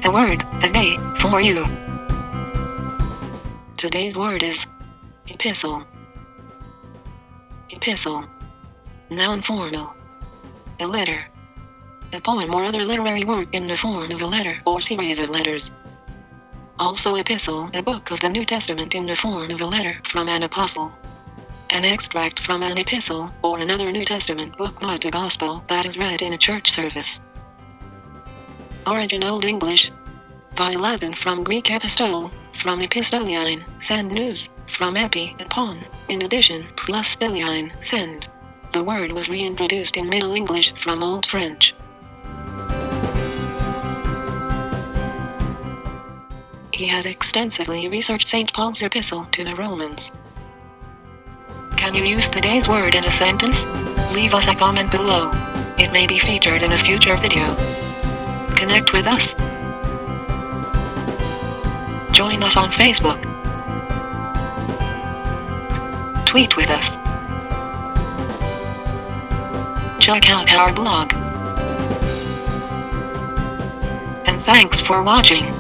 A word a day for you. Today's word is epistle. Epistle. Noun formal. A letter. A poem or other literary work in the form of a letter or series of letters. Also epistle, a book of the New Testament in the form of a letter from an apostle. An extract from an epistle or another New Testament book, not a gospel, that is read in a church service. Origin Old English. Via Latin from Greek epistole, from epistolion, send news, from epi, upon, in addition, plus stelion, send. The word was reintroduced in Middle English from Old French. He has extensively researched St. Paul's epistle to the Romans. Can you use today's word in a sentence? Leave us a comment below. It may be featured in a future video. Connect with us. Join us on Facebook. Tweet with us. Check out our blog. And thanks for watching.